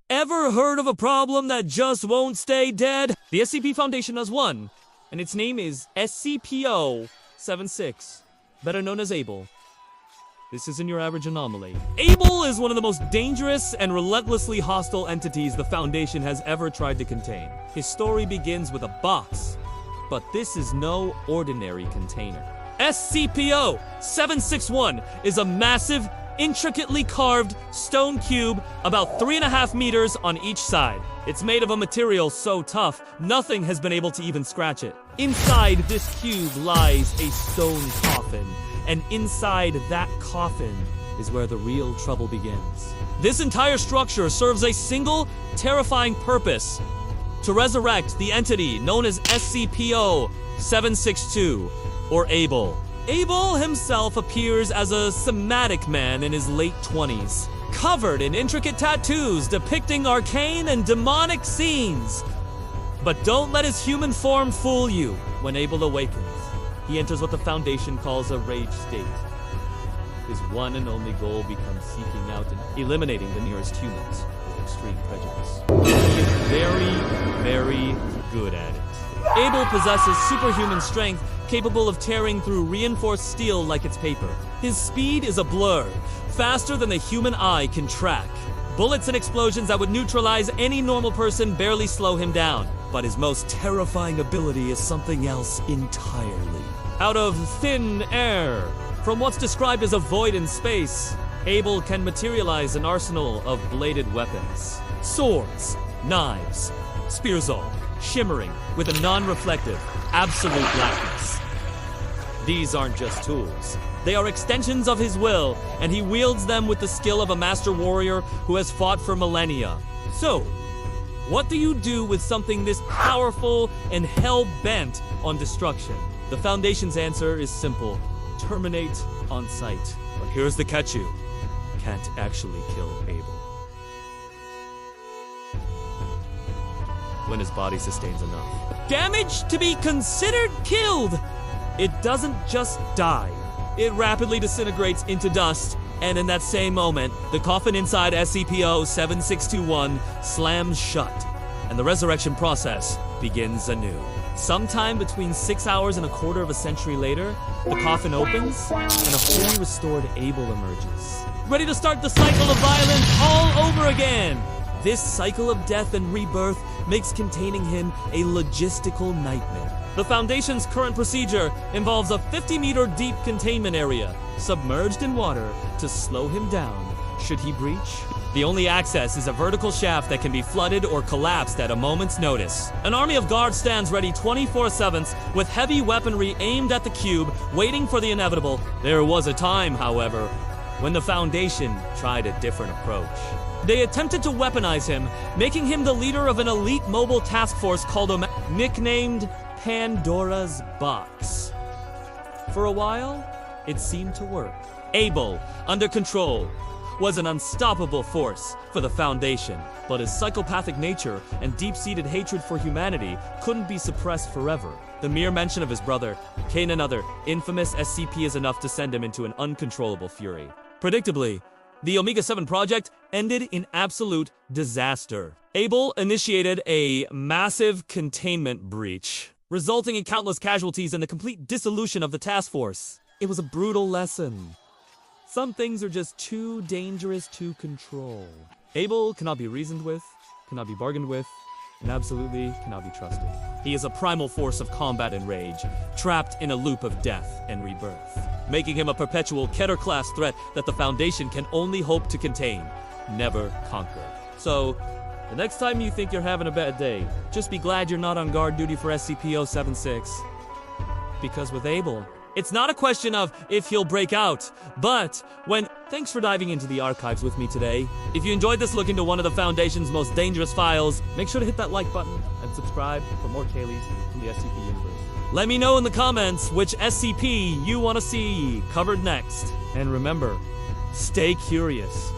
Ever heard of a problem that just won't stay dead? The SCP Foundation has one, and its name is SCP-076, better known as Able. This isn't your average anomaly. Able is one of the most dangerous and relentlessly hostile entities the Foundation has ever tried to contain. His story begins with a box, but this is no ordinary container. SCP-0-761 is a massive, intricately carved stone cube about 3.5 meters on each side. It's made of a material so tough, nothing has been able to even scratch it. Inside this cube lies a stone coffin, and inside that coffin is where the real trouble begins. This entire structure serves a single, terrifying purpose: to resurrect the entity known as SCP-0-762, or Able. Able himself appears as a somatic man in his late 20s, covered in intricate tattoos depicting arcane and demonic scenes. But don't let his human form fool you. When Able awakens, he enters what the Foundation calls a rage state. His one and only goal becomes seeking out and eliminating the nearest humans with extreme prejudice. He is very, very good at it. Able possesses superhuman strength, capable of tearing through reinforced steel like it's paper. His speed is a blur, faster than the human eye can track. Bullets and explosions that would neutralize any normal person barely slow him down. But his most terrifying ability is something else entirely. Out of thin air, from what's described as a void in space, Able can materialize an arsenal of bladed weapons. Swords, knives, spears all, shimmering with a non-reflective, absolute blackness. These aren't just tools. They are extensions of his will, and he wields them with the skill of a master warrior who has fought for millennia. So, what do you do with something this powerful and hell-bent on destruction? The Foundation's answer is simple: terminate on sight. But here's the catch: you can't actually kill Able. When his body sustains enough damage to be considered killed, it doesn't just die. It rapidly disintegrates into dust, and in that same moment, the coffin inside SCP-0-7621 slams shut, and the resurrection process begins anew. Sometime between 6 hours and a quarter of a century later, the coffin opens, and a fully restored Able emerges, ready to start the cycle of violence all over again. This cycle of death and rebirth makes containing him a logistical nightmare. The Foundation's current procedure involves a 50-meter deep containment area, submerged in water, to slow him down should he breach. The only access is a vertical shaft that can be flooded or collapsed at a moment's notice. An army of guards stands ready 24/7 with heavy weaponry aimed at the cube, waiting for the inevitable. There was a time, however, when the Foundation tried a different approach. They attempted to weaponize him, making him the leader of an elite mobile task force called nicknamed Pandora's Box. For a while, it seemed to work. Able, under control, was an unstoppable force for the Foundation, but his psychopathic nature and deep-seated hatred for humanity couldn't be suppressed forever. The mere mention of his brother, Kane, another infamous SCP, is enough to send him into an uncontrollable fury. Predictably, the Omega-7 project ended in absolute disaster. Able initiated a massive containment breach, resulting in countless casualties and the complete dissolution of the task force. It was a brutal lesson. Some things are just too dangerous to control. Able cannot be reasoned with, cannot be bargained with, and absolutely cannot be trusted. He is a primal force of combat and rage, trapped in a loop of death and rebirth, making him a perpetual Keter-class threat that the Foundation can only hope to contain, never conquer. So, the next time you think you're having a bad day, just be glad you're not on guard duty for SCP-076. Because with Able, it's not a question of if he'll break out, but when... Thanks for diving into the archives with me today. If you enjoyed this look into one of the Foundation's most dangerous files, make sure to hit that like button and subscribe for more Kayleys from the SCP universe. Let me know in the comments which SCP you want to see covered next. And remember, stay curious.